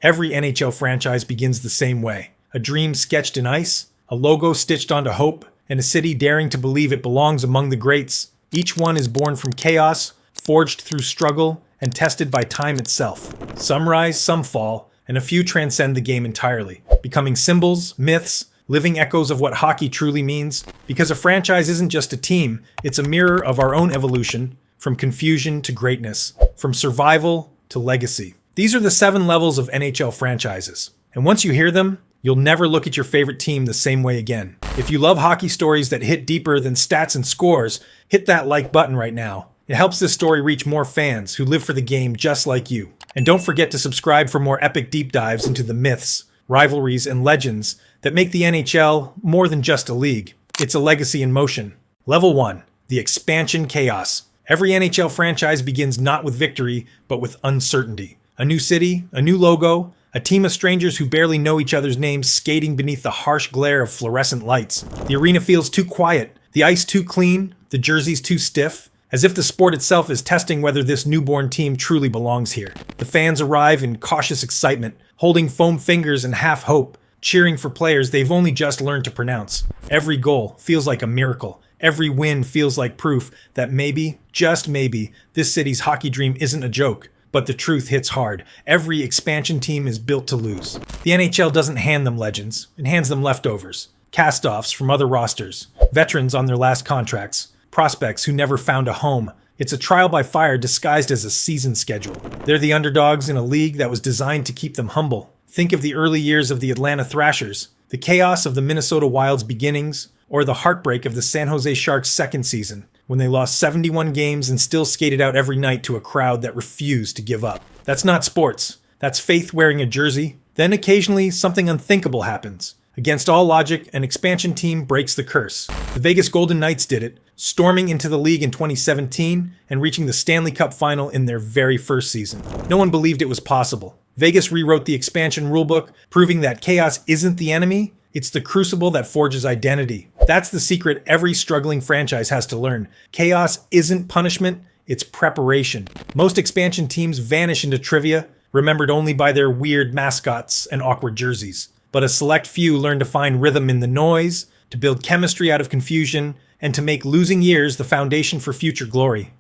Every NHL franchise begins the same way. A dream sketched in ice, a logo stitched onto hope, and a city daring to believe it belongs among the greats. Each one is born from chaos, forged through struggle, and tested by time itself. Some rise, some fall, and a few transcend the game entirely, becoming symbols, myths, living echoes of what hockey truly means. Because a franchise isn't just a team, it's a mirror of our own evolution, from confusion to greatness, from survival to legacy. These are the 7 levels of NHL franchises. And once you hear them, you'll never look at your favorite team the same way again. If you love hockey stories that hit deeper than stats and scores, hit that like button right now. It helps this story reach more fans who live for the game just like you. And don't forget to subscribe for more epic deep dives into the myths, rivalries, and legends that make the NHL more than just a league. It's a legacy in motion. Level 1. The expansion chaos. Every NHL franchise begins not with victory, but with uncertainty. A new city, a new logo, a team of strangers who barely know each other's names skating beneath the harsh glare of fluorescent lights. The arena feels too quiet, the ice too clean, the jerseys too stiff, as if the sport itself is testing whether this newborn team truly belongs here. The fans arrive in cautious excitement, holding foam fingers and half hope, cheering for players they've only just learned to pronounce. Every goal feels like a miracle. Every win feels like proof that maybe, just maybe, this city's hockey dream isn't a joke. But the truth hits hard. Every expansion team is built to lose. The NHL doesn't hand them legends. It hands them leftovers. Cast-offs from other rosters. Veterans on their last contracts. Prospects who never found a home. It's a trial by fire disguised as a season schedule. They're the underdogs in a league that was designed to keep them humble. Think of the early years of the Atlanta Thrashers, the chaos of the Minnesota Wild's beginnings, or the heartbreak of the San Jose Sharks' second season, when they lost 71 games and still skated out every night to a crowd that refused to give up. That's not sports. That's faith wearing a jersey. Then occasionally, something unthinkable happens. Against all logic, an expansion team breaks the curse. The Vegas Golden Knights did it, storming into the league in 2017 and reaching the Stanley Cup final in their very first season. No one believed it was possible. Vegas rewrote the expansion rulebook, proving that chaos isn't the enemy, it's the crucible that forges identity. That's the secret every struggling franchise has to learn. Chaos isn't punishment, it's preparation. Most expansion teams vanish into trivia, remembered only by their weird mascots and awkward jerseys. But a select few learn to find rhythm in the noise, to build chemistry out of confusion, and to make losing years the foundation for future glory.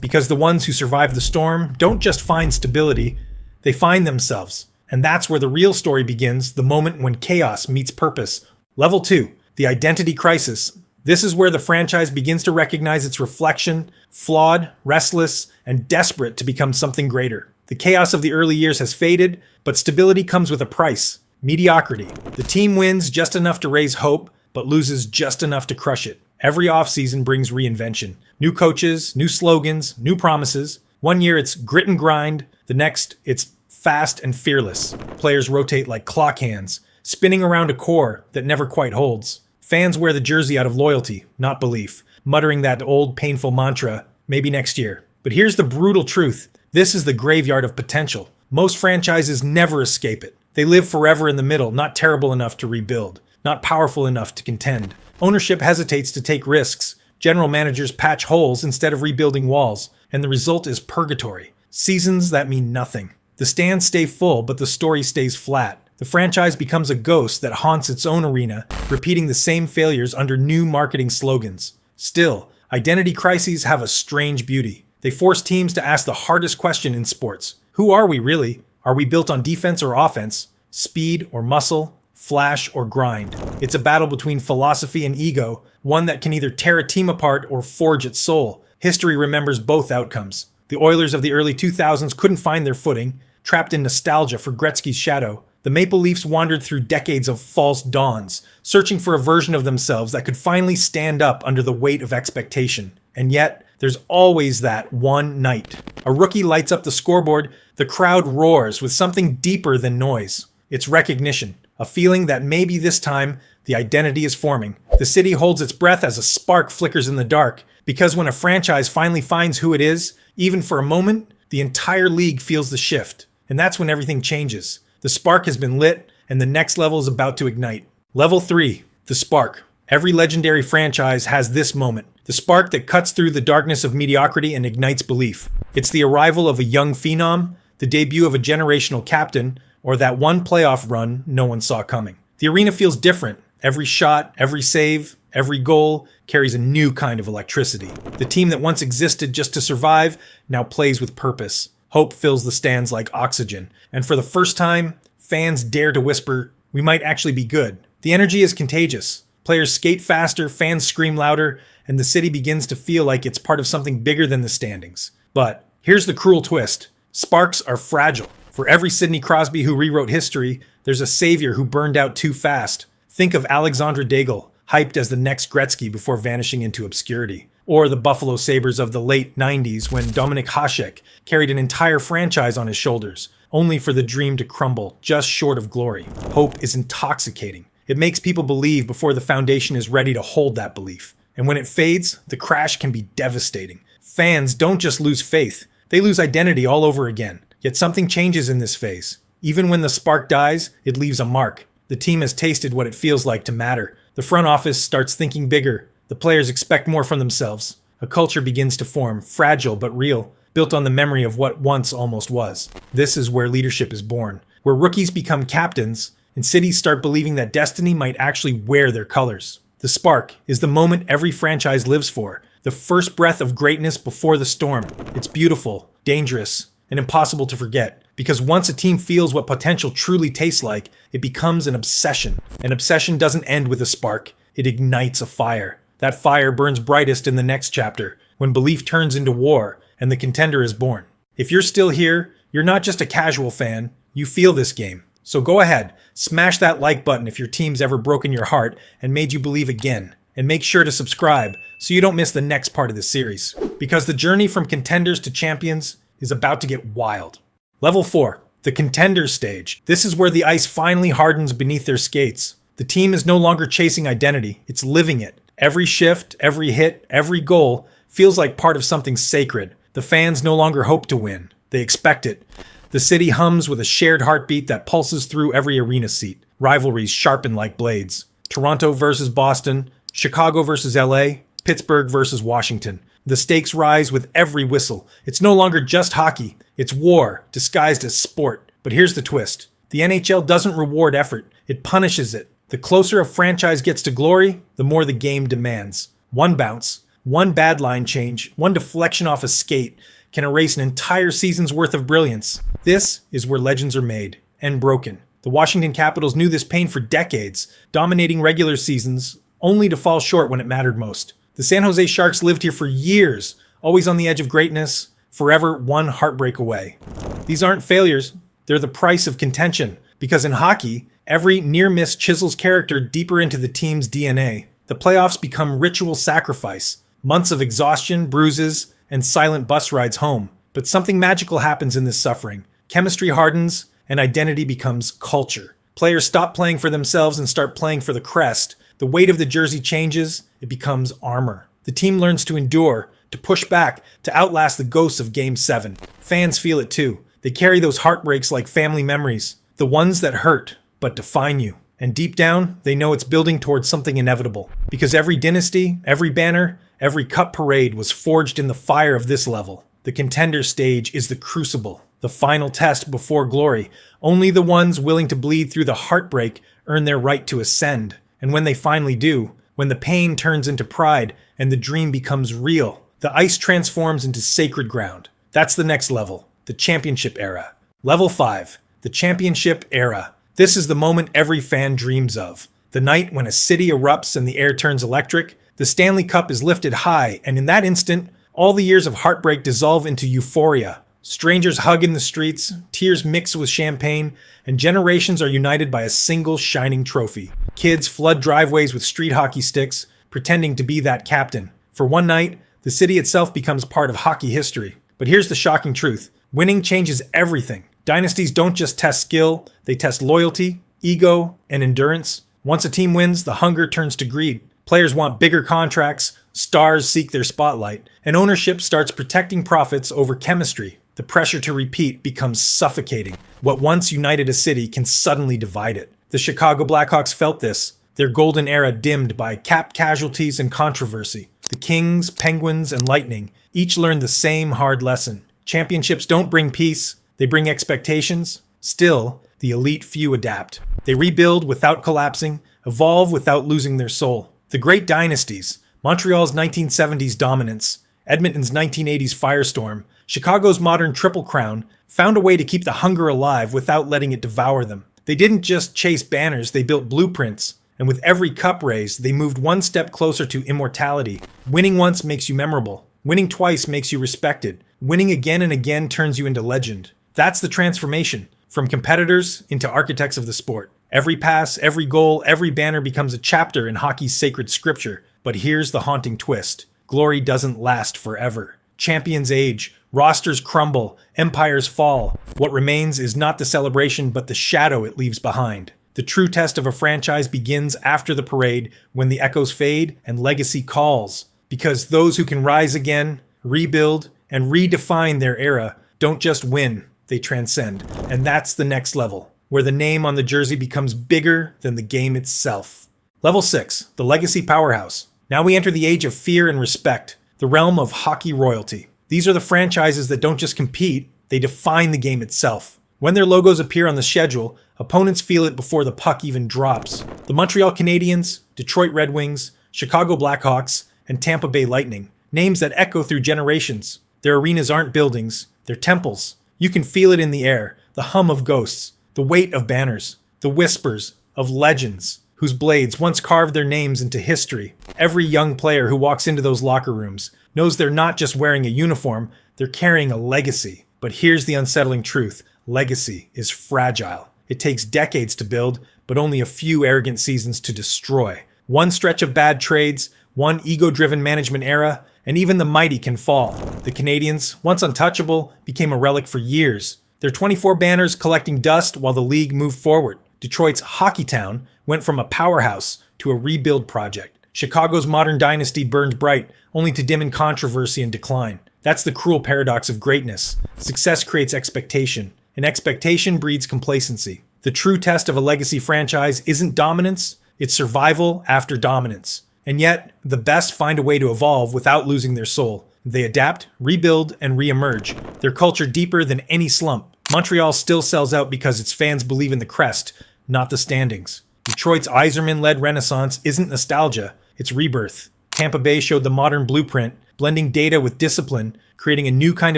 Because the ones who survive the storm don't just find stability, they find themselves. And that's where the real story begins, the moment when chaos meets purpose. Level 2. The identity crisis. This is where the franchise begins to recognize its reflection, flawed, restless, and desperate to become something greater. The chaos of the early years has faded, but stability comes with a price. Mediocrity. The team wins just enough to raise hope, but loses just enough to crush it. Every offseason brings reinvention. New coaches, new slogans, new promises. One year it's grit and grind, the next it's fast and fearless. Players rotate like clock hands, spinning around a core that never quite holds. Fans wear the jersey out of loyalty, not belief, muttering that old painful mantra, maybe next year. But here's the brutal truth. This is the graveyard of potential. Most franchises never escape it. They live forever in the middle, not terrible enough to rebuild, not powerful enough to contend. Ownership hesitates to take risks. General managers patch holes instead of rebuilding walls, and the result is purgatory. Seasons that mean nothing. The stands stay full, but the story stays flat. The franchise becomes a ghost that haunts its own arena, repeating the same failures under new marketing slogans. Still, identity crises have a strange beauty. They force teams to ask the hardest question in sports. Who are we really? Are we built on defense or offense? Speed or muscle? Flash or grind? It's a battle between philosophy and ego, one that can either tear a team apart or forge its soul. History remembers both outcomes. The Oilers of the early 2000s couldn't find their footing, trapped in nostalgia for Gretzky's shadow. The Maple Leafs wandered through decades of false dawns, searching for a version of themselves that could finally stand up under the weight of expectation. And yet, there's always that one night. A rookie lights up the scoreboard, the crowd roars with something deeper than noise. It's recognition, a feeling that maybe this time the identity is forming. The city holds its breath as a spark flickers in the dark, because when a franchise finally finds who it is, even for a moment, the entire league feels the shift. And that's when everything changes. The spark has been lit, and the next level is about to ignite. Level 3. The spark. Every legendary franchise has this moment. The spark that cuts through the darkness of mediocrity and ignites belief. It's the arrival of a young phenom, the debut of a generational captain, or that one playoff run no one saw coming. The arena feels different. Every shot, every save, every goal carries a new kind of electricity. The team that once existed just to survive now plays with purpose. Hope fills the stands like oxygen. And for the first time, fans dare to whisper, "We might actually be good." The energy is contagious. Players skate faster, fans scream louder, and the city begins to feel like it's part of something bigger than the standings. But here's the cruel twist. Sparks are fragile. For every Sidney Crosby who rewrote history, there's a savior who burned out too fast. Think of Alexandre Daigle, hyped as the next Gretzky before vanishing into obscurity. Or the Buffalo Sabres of the late 90s when Dominik Hasek carried an entire franchise on his shoulders, only for the dream to crumble just short of glory. Hope is intoxicating. It makes people believe before the foundation is ready to hold that belief. And when it fades, the crash can be devastating. Fans don't just lose faith, they lose identity all over again. Yet something changes in this phase. Even when the spark dies, it leaves a mark. The team has tasted what it feels like to matter. The front office starts thinking bigger. The players expect more from themselves. A culture begins to form, fragile but real, built on the memory of what once almost was. This is where leadership is born, where rookies become captains, and cities start believing that destiny might actually wear their colors. The spark is the moment every franchise lives for, the first breath of greatness before the storm. It's beautiful, dangerous, and impossible to forget. Because once a team feels what potential truly tastes like, it becomes an obsession. An obsession doesn't end with a spark, it ignites a fire. That fire burns brightest in the next chapter, when belief turns into war and the contender is born. If you're still here, you're not just a casual fan, you feel this game. So go ahead, smash that like button if your team's ever broken your heart and made you believe again. And make sure to subscribe so you don't miss the next part of the series. Because the journey from contenders to champions is about to get wild. Level 4, the contender stage. This is where the ice finally hardens beneath their skates. The team is no longer chasing identity, it's living it. Every shift, every hit, every goal feels like part of something sacred. The fans no longer hope to win, they expect it. The city hums with a shared heartbeat that pulses through every arena seat. Rivalries sharpen like blades. Toronto versus Boston, Chicago versus LA, Pittsburgh versus Washington. The stakes rise with every whistle. It's no longer just hockey, it's war, disguised as sport. But here's the twist. The NHL doesn't reward effort, it punishes it. The closer a franchise gets to glory, the more the game demands. One bounce, one bad line change, one deflection off a skate can erase an entire season's worth of brilliance. This is where legends are made and broken. The Washington Capitals knew this pain for decades, dominating regular seasons, only to fall short when it mattered most. The San Jose Sharks lived here for years, always on the edge of greatness, forever one heartbreak away. These aren't failures, they're the price of contention. Because in hockey, every near miss chisels character deeper into the team's DNA. The playoffs become ritual sacrifice, months of exhaustion, bruises, and silent bus rides home. But something magical happens in this suffering. Chemistry hardens, and identity becomes culture. Players stop playing for themselves and start playing for the crest. The weight of the jersey changes, it becomes armor. The team learns to endure, to push back, to outlast the ghosts of Game 7. Fans feel it too. They carry those heartbreaks like family memories, the ones that hurt, but define you. And deep down, they know it's building towards something inevitable. Because every dynasty, every banner, every cup parade was forged in the fire of this level. The contender stage is the crucible, the final test before glory. Only the ones willing to bleed through the heartbreak earn their right to ascend. And when they finally do, when the pain turns into pride and the dream becomes real, the ice transforms into sacred ground. That's the next level, the championship era. Level 5, the championship era. This is the moment every fan dreams of. The night when a city erupts and the air turns electric, the Stanley Cup is lifted high, and in that instant, all the years of heartbreak dissolve into euphoria. Strangers hug in the streets, tears mix with champagne, and generations are united by a single shining trophy. Kids flood driveways with street hockey sticks, pretending to be that captain. For one night, the city itself becomes part of hockey history. But here's the shocking truth. Winning changes everything. Dynasties don't just test skill, they test loyalty, ego, and endurance. Once a team wins, the hunger turns to greed. Players want bigger contracts, stars seek their spotlight, and ownership starts protecting profits over chemistry. The pressure to repeat becomes suffocating. What once united a city can suddenly divide it. The Chicago Blackhawks felt this, their golden era dimmed by cap casualties and controversy. The Kings, Penguins, and Lightning each learned the same hard lesson. Championships don't bring peace, they bring expectations. Still, the elite few adapt. They rebuild without collapsing, evolve without losing their soul. The great dynasties, Montreal's 1970s dominance, Edmonton's 1980s firestorm, Chicago's modern Triple Crown, found a way to keep the hunger alive without letting it devour them. They didn't just chase banners, they built blueprints. And with every cup raise, they moved one step closer to immortality. Winning once makes you memorable. Winning twice makes you respected. Winning again and again turns you into legend. That's the transformation, from competitors into architects of the sport. Every pass, every goal, every banner becomes a chapter in hockey's sacred scripture. But here's the haunting twist. Glory doesn't last forever. Champions age, rosters crumble, empires fall. What remains is not the celebration, but the shadow it leaves behind. The true test of a franchise begins after the parade, when the echoes fade and legacy calls. Because those who can rise again, rebuild, and redefine their era don't just win, they transcend. And that's the next level, where the name on the jersey becomes bigger than the game itself. Level 6, the legacy powerhouse. Now we enter the age of fear and respect, the realm of hockey royalty. These are the franchises that don't just compete, they define the game itself. When their logos appear on the schedule, opponents feel it before the puck even drops. The Montreal Canadiens, Detroit Red Wings, Chicago Blackhawks, and Tampa Bay Lightning. Names that echo through generations. Their arenas aren't buildings, they're temples. You can feel it in the air, the hum of ghosts, the weight of banners, the whispers of legends whose blades once carved their names into history. Every young player who walks into those locker rooms knows they're not just wearing a uniform, they're carrying a legacy. But here's the unsettling truth. Legacy is fragile. It takes decades to build, but only a few arrogant seasons to destroy. One stretch of bad trades, one ego-driven management era, and even the mighty can fall. The Canadiens, once untouchable, became a relic for years. Their 24 banners collecting dust while the league moved forward. Detroit's Hockey Town went from a powerhouse to a rebuild project. Chicago's modern dynasty burned bright, only to dim in controversy and decline. That's the cruel paradox of greatness. Success creates expectation, and expectation breeds complacency. The true test of a legacy franchise isn't dominance, it's survival after dominance. And yet, the best find a way to evolve without losing their soul. They adapt, rebuild, and re-emerge. Their culture deeper than any slump. Montreal still sells out because its fans believe in the crest, not the standings. Detroit's Yzerman-led renaissance isn't nostalgia, it's rebirth. Tampa Bay showed the modern blueprint, blending data with discipline, creating a new kind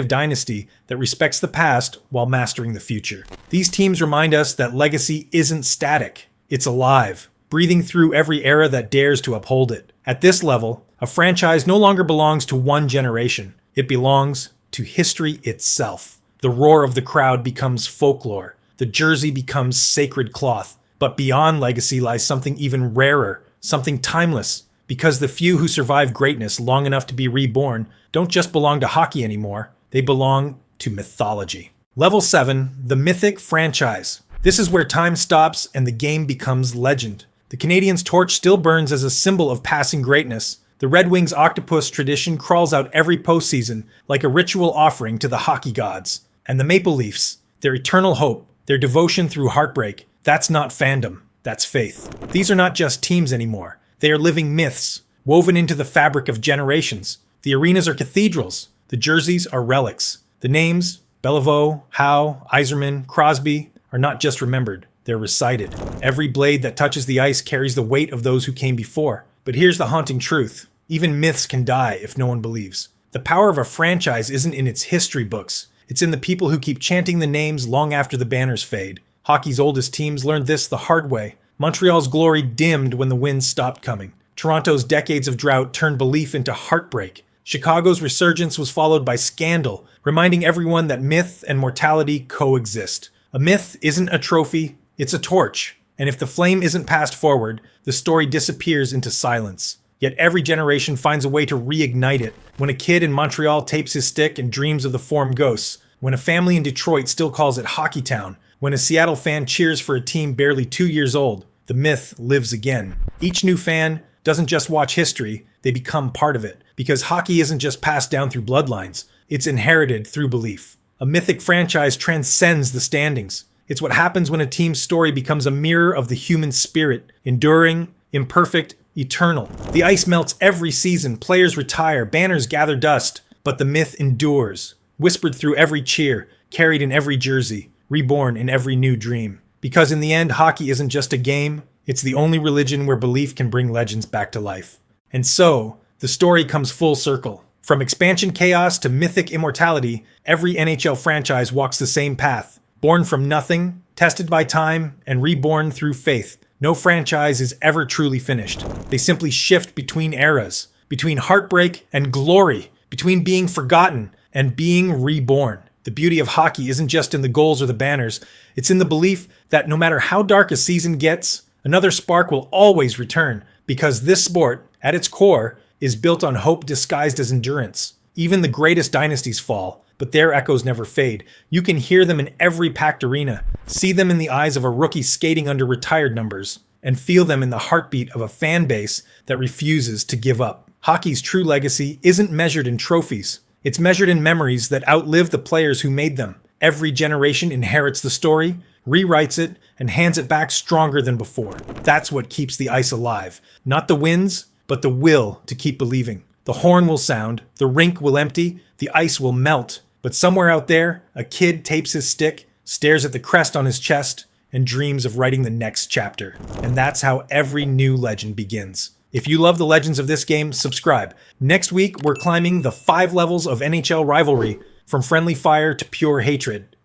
of dynasty that respects the past while mastering the future. These teams remind us that legacy isn't static, it's alive, breathing through every era that dares to uphold it. At this level, a franchise no longer belongs to one generation. It belongs to history itself. The roar of the crowd becomes folklore. The jersey becomes sacred cloth. But beyond legacy lies something even rarer, something timeless. Because the few who survive greatness long enough to be reborn don't just belong to hockey anymore, they belong to mythology. Level 7, the mythic franchise. This is where time stops and the game becomes legend. The Canadiens' torch still burns as a symbol of passing greatness. The Red Wings' octopus tradition crawls out every postseason like a ritual offering to the hockey gods. And the Maple Leafs, their eternal hope, their devotion through heartbreak, that's not fandom, that's faith. These are not just teams anymore. They are living myths, woven into the fabric of generations. The arenas are cathedrals. The jerseys are relics. The names, Beliveau, Howe, Yzerman, Crosby, are not just remembered. They're recited. Every blade that touches the ice carries the weight of those who came before. But here's the haunting truth. Even myths can die if no one believes. The power of a franchise isn't in its history books. It's in the people who keep chanting the names long after the banners fade. Hockey's oldest teams learned this the hard way. Montreal's glory dimmed when the winds stopped coming. Toronto's decades of drought turned belief into heartbreak. Chicago's resurgence was followed by scandal, reminding everyone that myth and mortality coexist. A myth isn't a trophy, it's a torch. And if the flame isn't passed forward, the story disappears into silence. Yet every generation finds a way to reignite it. When a kid in Montreal tapes his stick and dreams of the Forum Ghosts. When a family in Detroit still calls it Hockey Town. When a Seattle fan cheers for a team barely 2 years old. The myth lives again. Each new fan doesn't just watch history, they become part of it. Because hockey isn't just passed down through bloodlines, it's inherited through belief. A mythic franchise transcends the standings. It's what happens when a team's story becomes a mirror of the human spirit, enduring, imperfect, eternal. The ice melts every season, players retire, banners gather dust, but the myth endures, whispered through every cheer, carried in every jersey, reborn in every new dream. Because in the end, hockey isn't just a game, it's the only religion where belief can bring legends back to life. And so, the story comes full circle. From expansion chaos to mythic immortality, every NHL franchise walks the same path. Born from nothing, tested by time, and reborn through faith. No franchise is ever truly finished. They simply shift between eras, between heartbreak and glory, between being forgotten and being reborn. The beauty of hockey isn't just in the goals or the banners, it's in the belief that no matter how dark a season gets, another spark will always return, because this sport, at its core, is built on hope disguised as endurance. Even the greatest dynasties fall, but their echoes never fade. You can hear them in every packed arena, see them in the eyes of a rookie skating under retired numbers, and feel them in the heartbeat of a fan base that refuses to give up. Hockey's true legacy isn't measured in trophies. It's measured in memories that outlive the players who made them. Every generation inherits the story, rewrites it, and hands it back stronger than before. That's what keeps the ice alive. Not the wins, but the will to keep believing. The horn will sound, the rink will empty, the ice will melt. But somewhere out there, a kid tapes his stick, stares at the crest on his chest, and dreams of writing the next chapter. And that's how every new legend begins. If you love the legends of this game, subscribe. Next week, we're climbing the 5 levels of NHL rivalry, from friendly fire to pure hatred.